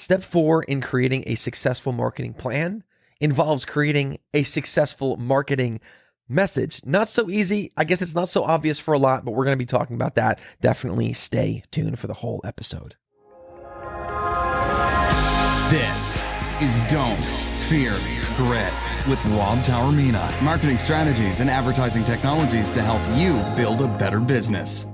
Step 4 in creating a successful marketing plan involves creating a successful marketing message. Not so easy. I guess it's not so obvious for a lot, but we're going to be talking about that. Definitely stay tuned for the whole episode. This is Don't Fear Grit with Rob Taormina. Marketing strategies and advertising technologies to help you build a better business.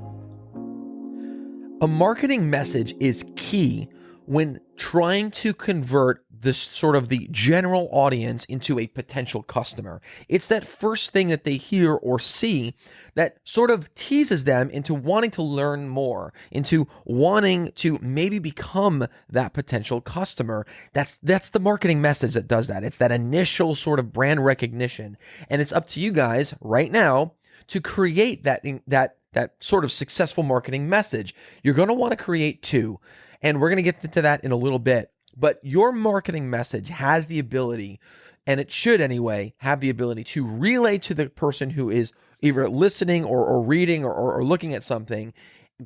A marketing message is key when trying to convert this sort of the general audience into a potential customer. It's that first thing that they hear or see that sort of teases them into wanting to learn more, into wanting to maybe become that potential customer. That's the marketing message that does that. It's that initial sort of brand recognition. And it's up to you guys right now to create that sort of successful marketing message. You're going to want to create two. And we're going to get into that in a little bit. But your marketing message has the ability, and it should anyway, have the ability to relay to the person who is either listening or reading or looking at something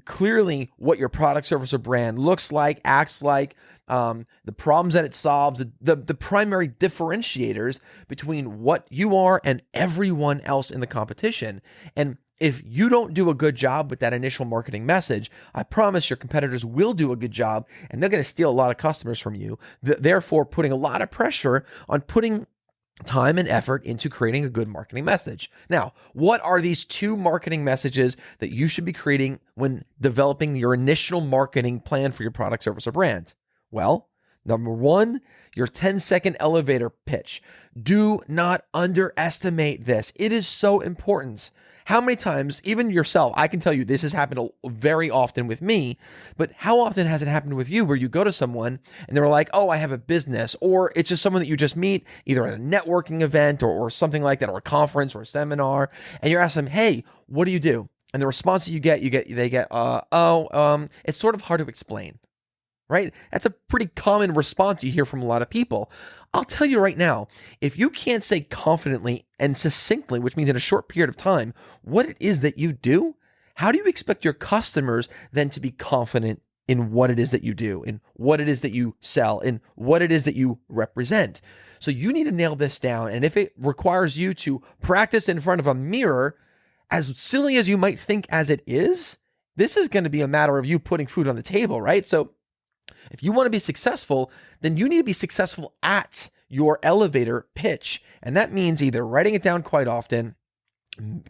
clearly what your product, service, or brand looks like, acts like, the problems that it solves, the primary differentiators between what you are and everyone else in the competition. And if you don't do a good job with that initial marketing message, I promise your competitors will do a good job, and they're going to steal a lot of customers from you, therefore putting a lot of pressure on putting time and effort into creating a good marketing message. Now, what are these two marketing messages that you should be creating when developing your initial marketing plan for your product, service, or brand? Well, number one, your 10-second elevator pitch. Do not underestimate this. It is so important. How many times, even yourself, I can tell you this has happened very often with me, but how often has it happened with you where you go to someone and they're like, oh, I have a business, or it's just someone that you just meet either at a networking event or something like that, or a conference or a seminar, and you're asking them, hey, what do you do? And the response that they get, it's sort of hard to explain. Right? That's a pretty common response you hear from a lot of people. I'll tell you right now, if you can't say confidently and succinctly, which means in a short period of time, what it is that you do, how do you expect your customers then to be confident in what it is that you do, in what it is that you sell, in what it is that you represent? So you need to nail this down. And if it requires you to practice in front of a mirror, as silly as you might think as it is, this is going to be a matter of you putting food on the table, right? So if you want to be successful, then you need to be successful at your elevator pitch. And that means either writing it down quite often,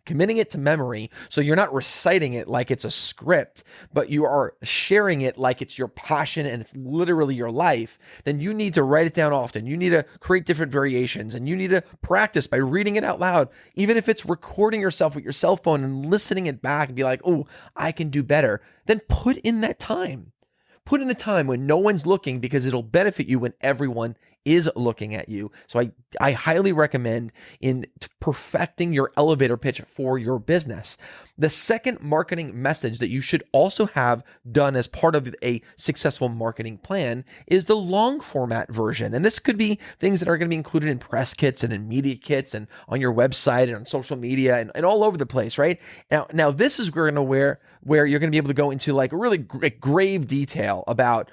committing it to memory, so you're not reciting it like it's a script, but you are sharing it like it's your passion and it's literally your life. Then you need to write it down often. You need to create different variations, and you need to practice by reading it out loud, even if it's recording yourself with your cell phone and listening it back and be like, oh, I can do better. Then put in that time. Put in the time when no one's looking, because it'll benefit you when everyone is looking at you. So I highly recommend in perfecting your elevator pitch for your business. The second marketing message that you should also have done as part of a successful marketing plan is the long format version. And this could be things that are going to be included in press kits and in media kits and on your website and on social media and all over the place, right? Now this is where you're going to be able to go into like really grave detail about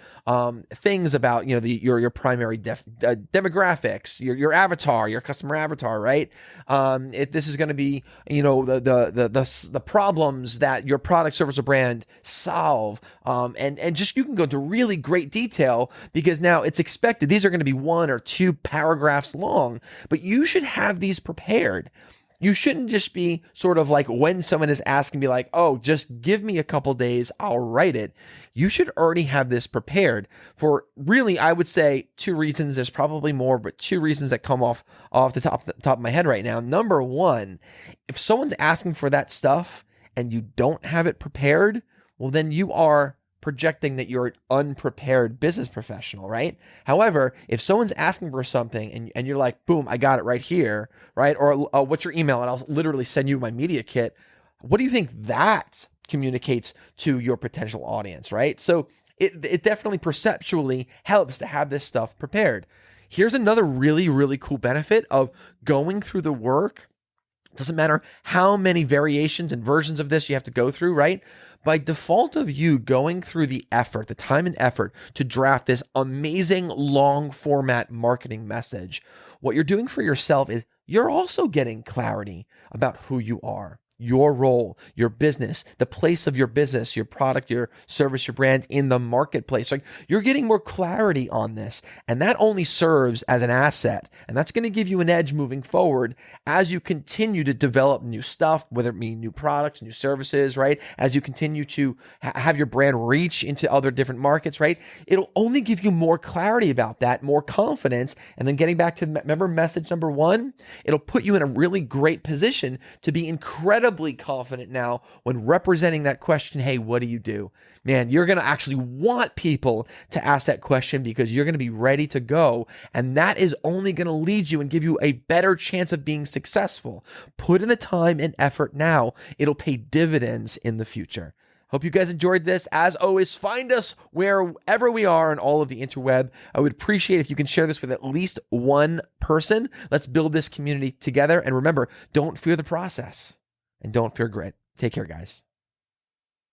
things about your primary demographics, your avatar, your customer avatar, right? This is going to be the problems that your product, service, or brand solve, and just you can go into really great detail, because now it's expected these are going to be 1 or 2 paragraphs long, but you should have these prepared. You shouldn't just be sort of like when someone is asking, be like, oh, just give me a couple days, I'll write it. You should already have this prepared for really, I would say 2 reasons. There's probably more, but 2 reasons that come off the top of my head right now. Number one, if someone's asking for that stuff and you don't have it prepared, well, then you are projecting that you're an unprepared business professional, right? However, if someone's asking for something and you're like, boom, I got it right here, right? Or what's your email? And I'll literally send you my media kit. What do you think that communicates to your potential audience, right? So it definitely perceptually helps to have this stuff prepared. Here's another really, really cool benefit of going through the work Doesn't matter how many variations and versions of this you have to go through, right? By default of you going through the effort, the time and effort to draft this amazing long format marketing message, what you're doing for yourself is you're also getting clarity about who you are, your role, your business, the place of your business, your product, your service, your brand in the marketplace. Like, you're getting more clarity on this, and that only serves as an asset. And that's going to give you an edge moving forward as you continue to develop new stuff, whether it be new products, new services, right? As you continue to have your brand reach into other different markets, right? It'll only give you more clarity about that, more confidence. And then getting back to, remember message number one, it'll put you in a really great position to be incredibly confident now when representing that question. Hey, what do you do? Man, you're going to actually want people to ask that question because you're going to be ready to go. And that is only going to lead you and give you a better chance of being successful. Put in the time and effort now. It'll pay dividends in the future. Hope you guys enjoyed this. As always, find us wherever we are on all of the interweb. I would appreciate if you can share this with at least one person. Let's build this community together. And remember, don't fear the process and don't fear grit. Take care, guys.